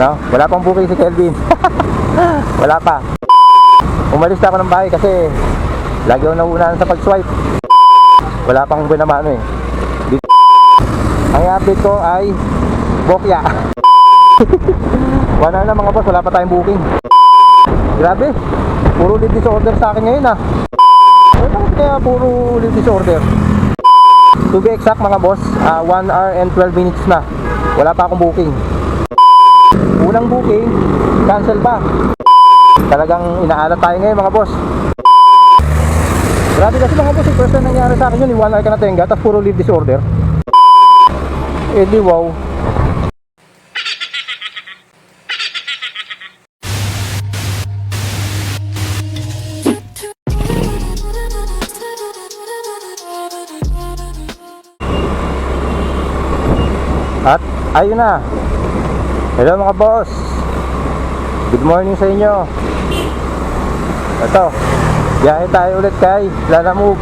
No? Wala pang booking si Kelvin. Wala pa. Umalis na ako ng bahay kasi lagi ako nauunahan sa pag-swipe. Wala pang binamano eh. Ang i-update ko ay Bokya. Wala na mga boss, wala pa tayong booking. Grabe, puro leave disorder sa akin ngayon ah. Bakit kaya puro leave disorder? To be exact mga boss, 1 hour and 12 minutes na. Wala pa akong booking. Unang booking, cancel pa. Talagang inaalat tayo ngayon mga boss. Grabe kasi mga boss, first time nangyari sa akin yun, 1 hour ka na tenga, tapos puro leave disorder. Eh di wow. At ayun na. Hello mga boss. Good morning sa inyo. Ito, biyahe tayo ulit kay Lalamove.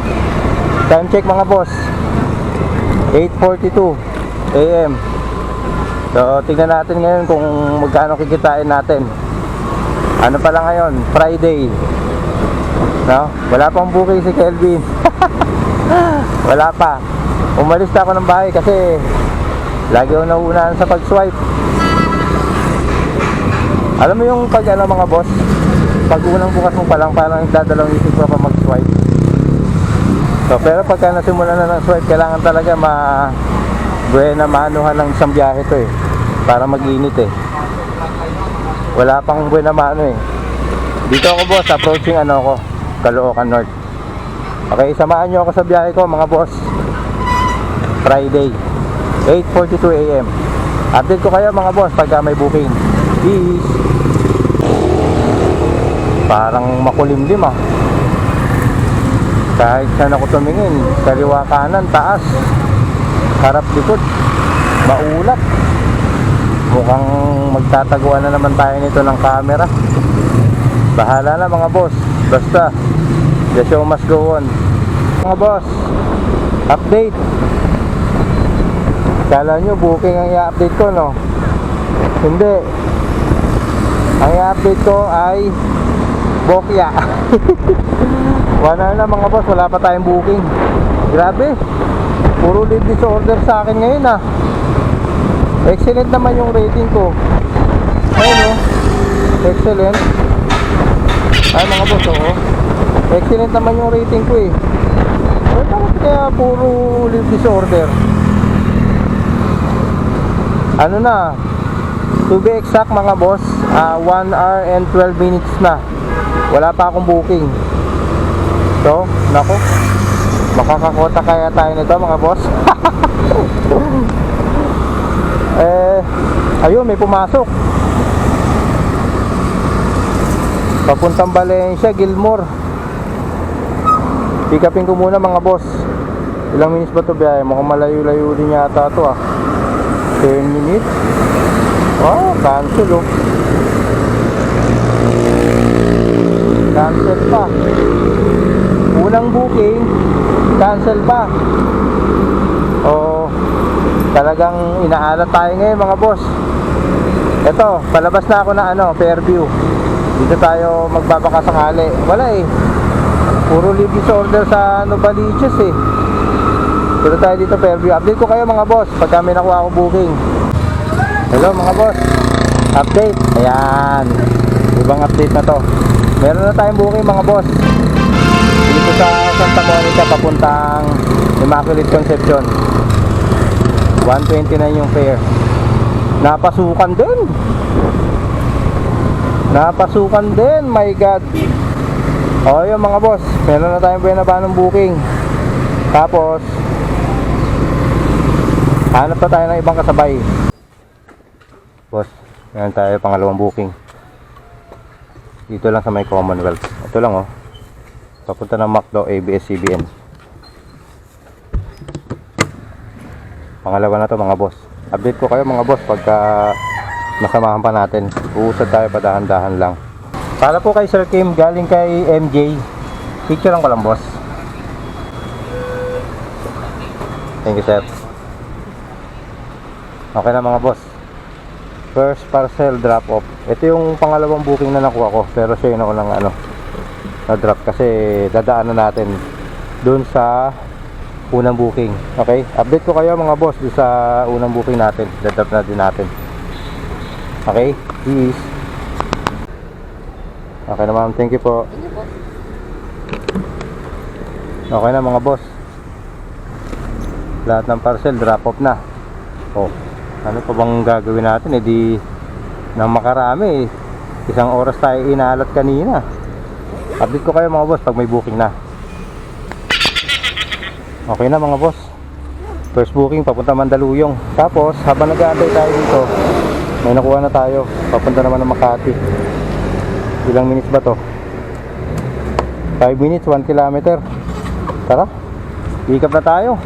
Time check mga boss, 8:42 AM. So tingnan natin ngayon kung magkano kikitain natin. Ano pala ngayon? Friday, no? Wala pang booking si Kelvin. Wala pa. Umalis na ako ng bahay kasi lagi ako nauunahan sa pag-swipe. Alam mo yung pag ano mga boss, pag unang bukas mo pa lang parang dadalawang isip ko pa mag-swipe. So pero pagka nasimulan na ng swipe, kailangan talaga buena manuhan ng isang biyahe to eh, para mag-init eh. Wala pang buena mano eh. Dito ako boss, approaching ano ko, Caloocan North. Okay, samahan nyo ako sa biyahe ko mga boss. Friday, 8:42 AM. Update ko kayo mga boss pagka may booking. Peace. Parang makulimlim ah. Kahit saan ako tumingin, kaliwa kanan, taas, harap likod, maulap. Mukhang magtataguan na naman tayo nito ng camera. Bahala na mga boss. Basta the show must go on. Mga boss, update. Kala nyo booking ang i-update ko, no? Hindi. Ang i-update ko ay Bokya. 1 hour na mga boss, wala pa tayong booking. Grabe, puro leave disorder sa akin ngayon ah. Excellent naman yung rating ko. Ayun oh, excellent. Ay mga boss oh, excellent naman yung rating ko eh. Ay bakit kaya puro leave disorder? Ano na, to be exact mga boss, 1 hour and 12 minutes na. Wala pa akong booking. So, nako, makakakota kaya tayo nito mga boss. Ayun, may pumasok. Papuntang Valencia, Gilmore. Pick upin ko muna mga boss. Ilang minutes ba ito biyahe? Mukhang malayo-layo din yata ito ah. 10 minutes. Oh, cancel oh. Cancel pa. Unang booking, cancel pa. Oh, talagang inaalat tayo ngayon mga boss. Ito, palabas na ako na ano, Fairview. Dito tayo magbabaka sakali. Wala eh. Puro leave disorder sa Novaliches eh. Dito tayo dito Fairview. Update ko kayo mga boss pagka may nakuha ako booking. Hello mga boss. Update. Ayan. Ibang update na to. Meron na tayong booking mga boss. Dito sa Santa Monica papuntang Immaculate Conception. 129 yung fare. Napasukan din. Napasukan din. My God. O yun mga boss. Meron na tayong binabanong booking. Tapos hanap pa tayo ng ibang kasabay. Boss, meron tayo pangalawang booking. Dito lang sa may Commonwealth. Ito lang oh. Papunta ng McDo ABS-CBN. Pangalawa na to mga boss. Update ko kayo mga boss pagka masamahan pa natin. Uusad tayo pa dahan-dahan lang. Para po kay Sir Kim, galing kay MJ. Picture lang ko lang boss. Thank you sir. Okay na mga boss. First parcel drop off. Ito yung pangalawang booking na nakuha ko, pero siya yun ako ng na drop kasi dadaanan natin dun sa unang booking. Okay, update ko kayo mga boss dun sa unang booking natin. Dadrop na din natin. Okay, peace. Okay na ma'am, thank you po. Okay na mga boss, lahat ng parcel drop off na. Oh, ano pa bang gagawin natin? Eh di nang makarami, isang oras tayo inalat kanina. Update ko kayo mga boss pag may booking na. Okay na mga boss, first booking papunta Mandaluyong. Tapos habang nag-aantay tayo dito, may nakuha na tayo papunta naman ng Makati. Ilang minutes ba to? 5 minutes, 1 kilometer. Tara, ikap na tayo.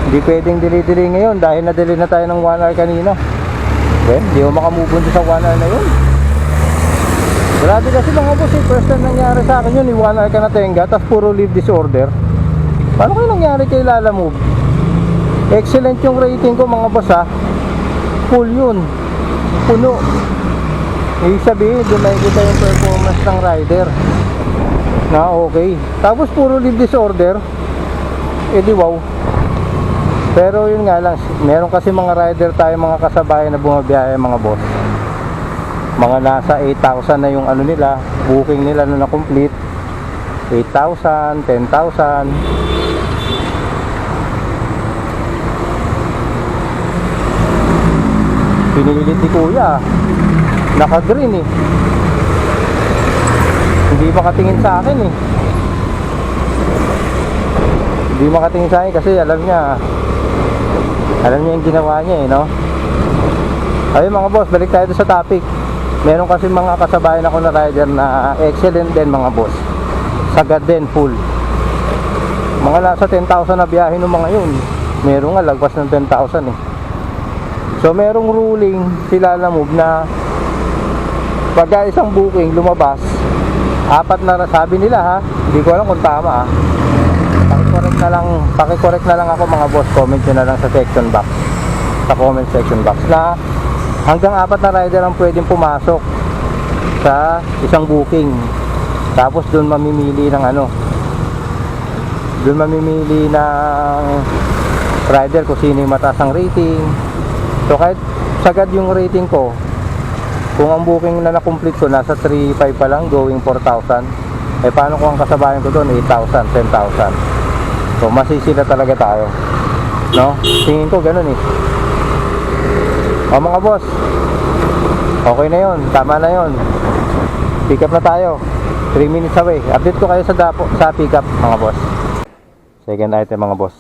Hindi pwedeng delay ngayon dahil na-delay na tayo ng 1 hour kanina. Well, hindi ko makamove on sa 1 hour na yun. Grabe kasi mga boss, first time nangyari sa akin yun, 1 hour ka na tenga, tapos puro leave disorder. Paano kayo nangyari kay Lala Move? Excellent yung rating ko mga boss ha. Full yun, puno. Ibig sabihin, doon nakikita yung performance ng rider na okay. Tapos puro leave disorder, edi wow. Pero yun nga lang, meron kasi mga rider tayo, mga kasabayan na bumabiyahe mga boss. Mga nasa 8,000 na yung nila, booking nila na na-complete. 8,000, 10,000. Pinilit ni kuya, naka-green eh. Hindi makatingin sa akin eh. Hindi makatingin sa akin kasi alam niya yung ginawa niya eh, no? Ayun mga boss, balik tayo sa topic. Meron kasi mga kasabayan ako na rider na excellent din mga boss. Sagad din, full. Mga nasa 10,000 na biyahe ng mga yun. Meron nga lagpas ng 10,000 eh. So merong ruling sila na move na pagka isang booking lumabas, 4 na sabi nila ha, hindi ko alam kung tama ha. Paki-correct na lang ako mga boss, comment nyo na lang sa section box, sa comment section box, na hanggang 4 na rider ang pwedeng pumasok sa isang booking. Tapos doon mamimili ng doon mamimili ng rider kung sino yung mataas ang rating. So kahit sagad yung rating ko, kung ang booking na na-complete ko nasa 3.5 pa lang, going 4,000, eh paano kung ang kasabayan ko doon 8,000, 10,000? So masisila talaga tayo, no? Tingin ko ganun eh. O mga boss, okay na yun, tama na yun. Pick up na tayo, 3 minutes away. Update ko kayo sa pick up mga boss. Second item mga boss,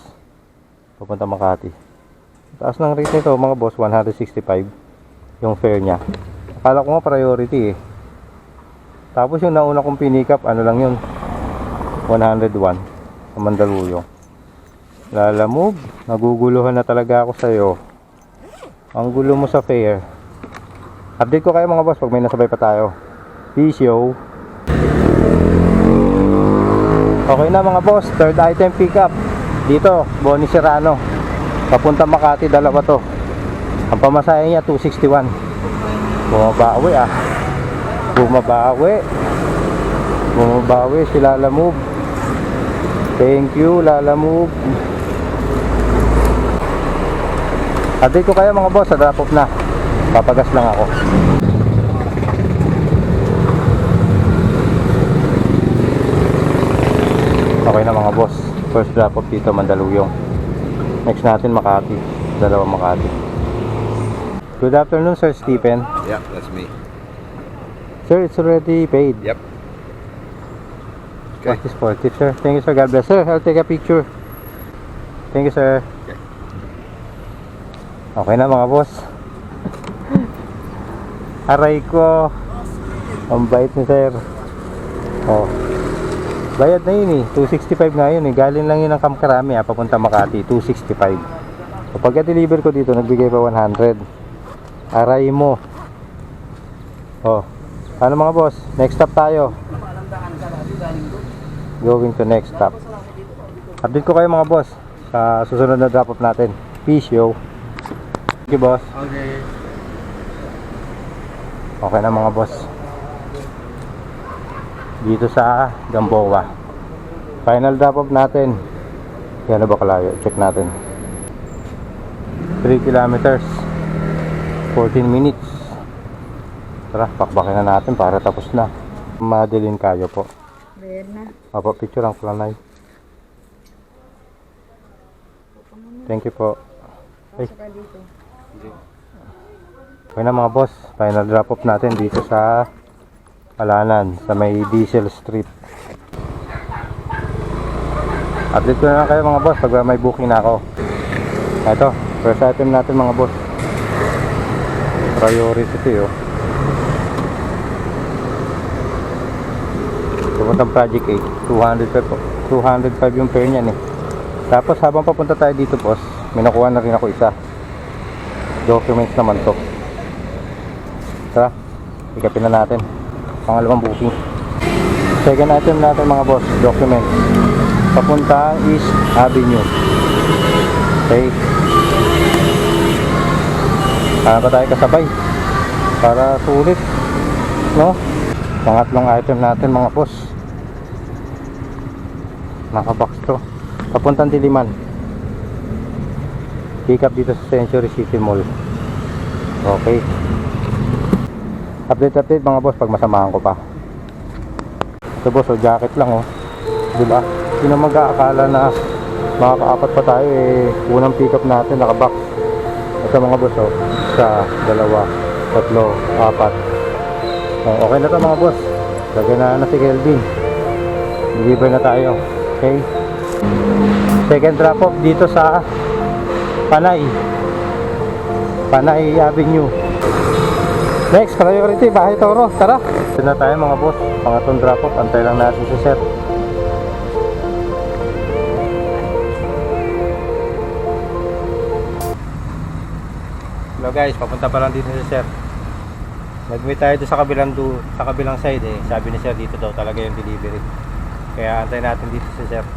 pupunta Makati. Taas ng rate nito mga boss, 165 yung fare nya. Akala ko nga priority eh. Tapos yung nauna kong pinick up, lang yun, 101 sa Mandaluyong. Lala Move, naguguluhan na talaga ako sa'yo. Ang gulo mo sa fare. Update ko kayo mga boss pag may nasabay pa tayo. Peace yo. Okay na mga boss, third item pick up. Dito, Boni Serrano, papunta Makati, dalawa to. Ang pamasahe niya 261. Bumabawi ah. Bumabawi si Lala Move. Thank you Lala Move. Update ko kayo mga boss, sa drop off na. Papagas lang ako. Okay na mga boss, first drop off dito Mandaluyong. Next natin Makati, dalawang Makati. Good afternoon Sir Stephen. Yep, that's me. Sir, it's already paid. Yep. What is for tip, sir? Thank you sir, God bless. Sir, I'll take a picture. Thank you sir. Okay. Okay na mga boss. Aray ko, ang bait ni sir. Oh, bayad na yun eh, 265 nga yun eh. Galing lang yun ng Kamkarami papunta Makati, 265. So pagka-deliver ko dito, nagbigay pa 100. Aray mo. Oh, ano mga boss, next stop tayo. Going to next stop. Update ko kayo mga boss sa susunod na drop off natin. Peace yo. Thank you boss. Okay. Okay na mga boss. Dito sa Gamboa. Final drop off natin. Yan na ba kalayo? Check natin. 3 kilometers 14 minutes. Tara, pakbakin na natin para tapos na. Madeline kayo po. Bayad na. Opo, picture ang planay. Thank you po. Pasok ka dito. Okay na mga boss, final drop off natin dito sa Alanan, sa may Diesel Street. Update ko na lang kayo mga boss pag may booking na ako. Ito, first item natin mga boss. Priority ito yun. Pupuntang Project 8, 205 po. 205 yung fare niyan eh. Tapos habang papunta tayo dito boss, may nakuha na rin ako isa. Documents naman to. Tara, ikapin na natin. Pangalawang booking. Second item natin mga boss, documents. Papunta East Avenue. Okay. Saan pa tayo kasabay? Para sulit. No? Pangatlong item natin mga boss. Nakabox to. Papuntang Diliman. Pick up dito sa Century City Mall. Okay. Update mga boss pag masamahan ko pa. Ito boss, jacket lang oh. Diba? Sino mag-aakala na makakaapat pa tayo eh. Unang pick up natin nakabox. Ito mga boss oh. Isa, dalawa, tatlo, apat. Oh, okay na to mga boss. Lagyan na si Kelvin. Deliver na tayo. Okay. Second drop off dito sa Panay Avenue. Next priority, Bahay Toro. Tara. Ito na tayo mga boss. Pangatong drop off. Antay lang natin si sir. Hello guys, papunta pa lang dito si sir. Nag-meet tayo sa kabilang side eh. Sabi ni sir dito daw talaga yung delivery. Kaya antay natin dito si sir.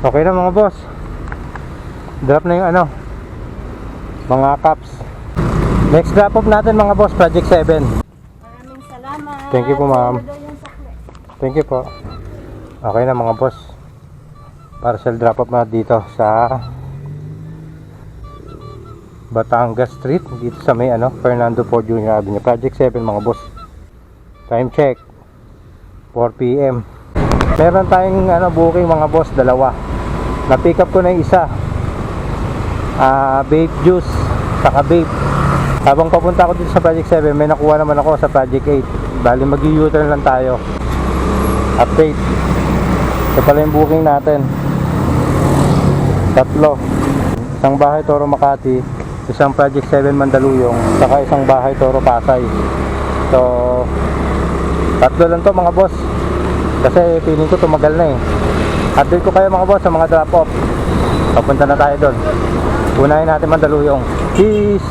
Okay na mga boss. Drop na yung ano, mga caps. Next drop off natin mga boss, Project 7. Maraming salamat. Thank you po ma'am. Solo daw yung sukle. Thank you po. Okay na mga boss. Parcel drop off na dito sa Batangas Street. Dito sa may ano, Fernando Po Jr. Avenue. Project 7 mga boss. Time check 4 PM. Meron tayong ano, booking mga boss, dalawa. Na-pick up ko na yung isa. Vape juice, saka vape. Habang papunta ako dito sa Project 7, may nakuha naman ako sa Project 8. Bali mag-u-turn lang tayo. Update. Ito pala yung booking natin. Tatlo. Isang Bahay Toro Makati, isang Project 7 Mandaluyong, saka isang Bahay Toro Pasay. So tatlo lang to mga boss. Kasi feeling ko tumagal na eh. Update ko kayo mga boss sa mga drop off. Papunta na tayo doon. Unahin natin Mandaluyong. Peace!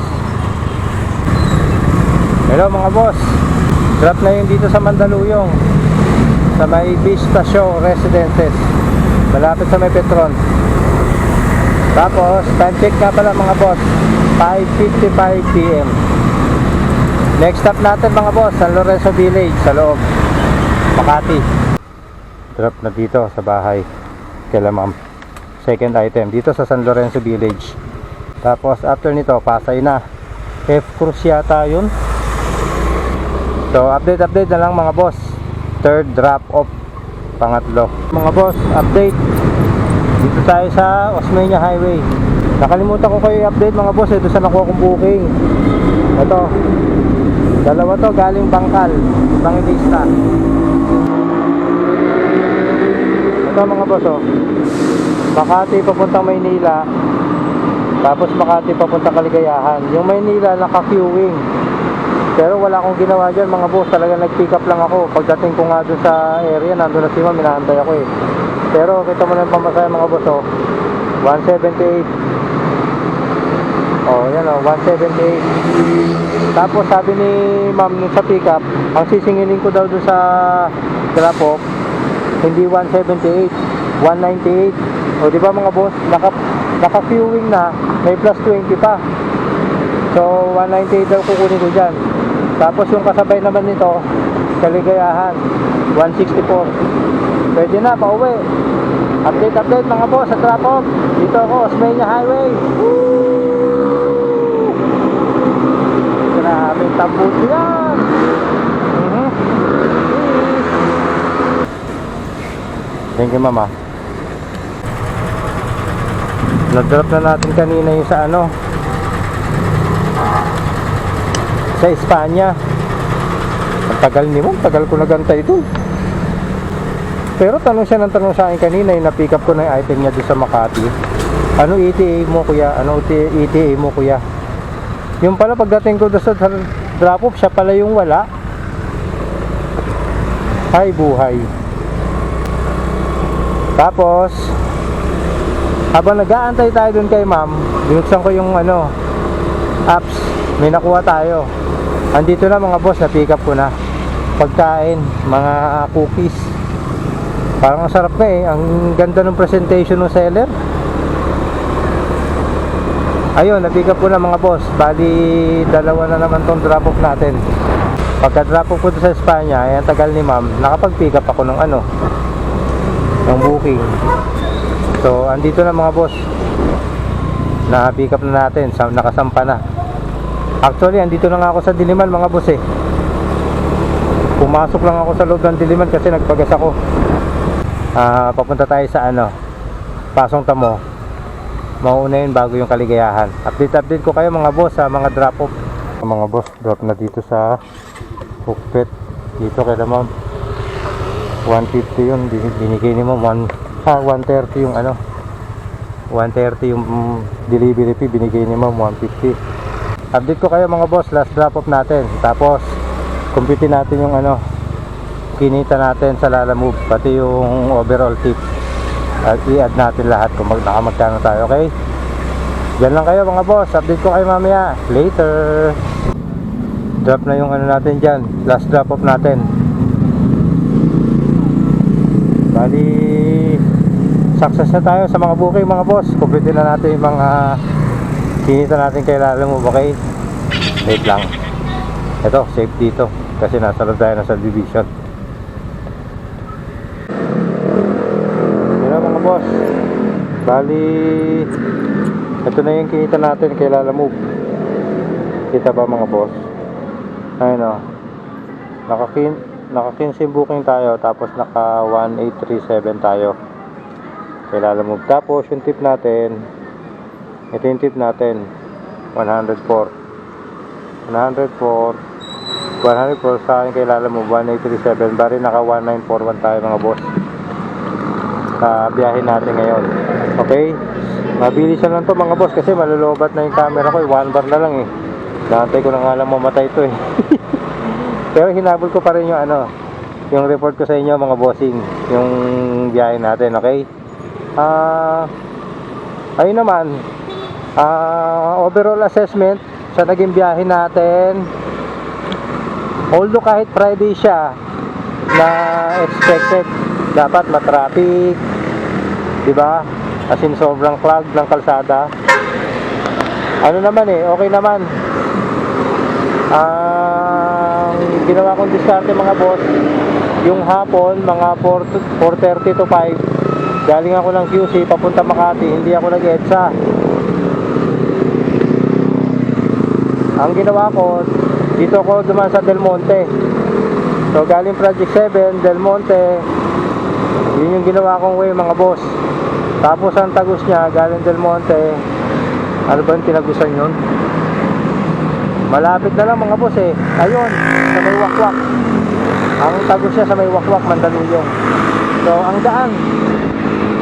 Hello mga boss. Drop na yun dito sa Mandaluyong. Sa may Vista Show Residences. Malapit sa may Petron. Tapos, time check nga pala mga boss. 5:55 PM. Next stop natin mga boss, San Lorenzo Village sa loob. Makati. Drop na dito sa bahay kila ma'am. Second item dito sa San Lorenzo Village. Tapos after nito Pasay na. F Cruz yata yun. So update na lang mga boss. Third drop off, pangatlo. Mga boss, update. Dito tayo sa Osmeña Highway. Nakalimutan ko kayo i-update mga boss. Ito sa nakuha kong booking. Ito. Dalawa to galing Bangkal, Bangilista. Ito mga boss oh. Makati papuntang Maynila. Tapos Makati papunta Kaligayahan. Yung Maynila naka-queuing. Pero wala akong ginawa dyan mga boss. Talaga nag-pick up lang ako. Pagdating ko nga dun sa area, nandun na si ma'am, minaantay ako eh. Pero kita mo na yung pamasaya mga boss, oh. 178. Oh, yan oh, 178. Tapos sabi ni ma'am nung sa pick up, ang sisingilin ko daw dun sa drop-off, hindi 178, 198. O di ba mga boss, naka-queuing na, may plus 20 pa. So 198 daw kukunin ko dyan. Tapos yung kasabay naman nito, Kaligayahan, 164. Pwede na, pauwi. Update mga boss sa drop-off. Dito ako, Osmeña Highway. Woo! Grabe tambut yan. Thank you mama. Nag-drop na natin kanina yung sa ano, sa Espanya. Ang tagal ni mo, tagal ko nagantay doon. Pero tanong siya ng tanong sa akin kanina, yung na-pick up ko na yung item niya doon sa Makati. Ano ETA mo kuya? Ano ETA mo kuya? Yung pala pagdating ko doon sa drop-off, siya pala yung wala. Hay buhay. Tapos habang nag-aantay tayo doon kay ma'am, binuksan ko yung ano, apps. May nakuha tayo. Andito na mga boss, na-pick up ko na. Pagkain, mga cookies. Parang ang sarap na eh. Ang ganda ng presentation ng seller. Ayun, na-pick up ko na mga boss. Bali, dalawa na naman tong drop-off natin. Pagka drop-off ko sa Espanya, ay ang tagal ni ma'am, nakapag-pick up ako ng ano, ng booking. So, andito na mga boss. Na-pick up na natin. Nakasampa na. Actually, andito na nga ako sa Diliman mga boss eh. Pumasok lang ako sa loob ng Diliman kasi nagpagas ako. Papunta tayo sa ano, Pasong Tamo. Mauuna yun bago yung Kaligayahan. Update ko kayo mga boss sa mga drop off. Mga boss, drop na dito sa Hukpet. Dito kaya ma'am 150 yun. Binigay ni ma'am 130 yung ano, 130 yung delivery fee. Binigay ni ma'am 150. Update ko kayo mga boss, last drop off natin. Tapos kumpitin natin yung ano, kinita natin sa Lalamove, pati yung overall tip. At i-add natin lahat kung magkano tayo, okay? Diyan lang kayo mga boss, update ko kayo mamaya. Later. Drop na yung ano natin dyan, last drop off natin. Bali success na tayo sa mga booking mga boss. Kumpitin na natin yung mga kinita natin kay Lalamove, okay? Wait lang. Ito, safe dito kasi nasa loob tayo ng subdivision. Yun na mga boss. Bali ito na yung kinita natin kay Lalamove. Kita ba mga boss? Ayun o, naka 15 booking tayo, tapos naka 1837 tayo kay Lalamove. Tapos yung tip natin, ito yung tip natin, 104 sa akin kay Lalamove, 1837. Bari naka 1941 tayo mga boss sa biyahe natin ngayon. Okay, mabilisan lang to mga boss kasi malulobat na yung camera ko eh. 1 bar na lang eh. Naantay ko na nga lang mamatay to eh. Pero hinabol ko pa rin yung ano, yung report ko sa inyo mga bossing, yung biyahe natin, okay? Ayun naman, overall assessment sa naging biyahe natin, although kahit Friday siya na expected dapat matraffic, diba? As in sobrang clog ng kalsada. Ano naman eh, okay naman. Ang ginawa kong diskarte mga boss, yung hapon mga 4:30 to 5, galing ako ng QC papunta Makati, hindi ako nag-EDSA. Ang ginawa ko, dito ako dumaan sa Del Monte. So galing Project 7, Del Monte, yun yung ginawa kong way mga boss. Tapos ang tagos niya, galing Del Monte, ano ba yung tinagusan yun? Malapit na lang mga boss eh. Ayun, sa may Wakwak. Ang tagos niya sa may Wakwak, Mandaluyong. So ang daan,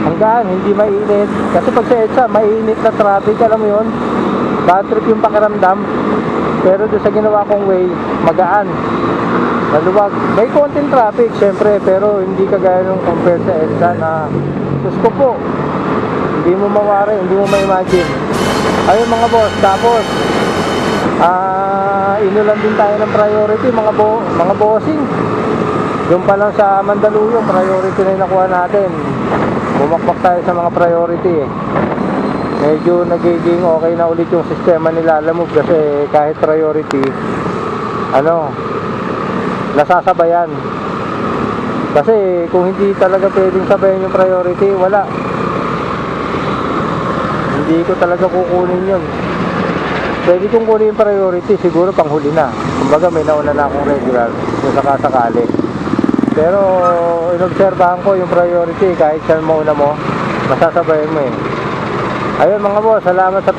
Hanggaan, hindi mainit. Kasi pag sa EDSA, mainit na traffic, alam mo yun? Bad trip yung pakiramdam. Pero doon sa ginawa kong way, magaan. Maluwag. May konting traffic, syempre, pero hindi kagaya nung compare sa EDSA na sus ko po. Hindi mo mawari, hindi mo ma-imagine. Ayun mga boss, tapos inulan din tayo ng priority mga bossing. Yung pa lang sa Mandaluyong, priority na yung nakuha natin. Bumakbak tayo sa mga priority eh. Medyo nagiging okay na ulit yung sistema nila Lalamove kasi kahit priority, nasasabayan. Kasi kung hindi talaga pwedeng sabayan yung priority, wala. Hindi ko talaga kukunin yun. Pwede kong kunin yung priority, siguro panghuli na. Kumbaga may nauna na akong regular kung sakasakali. Pero inobserbahan ko yung priority, kahit saan mauna mo, masasabayan mo eh. Ayun mga boss, salamat sa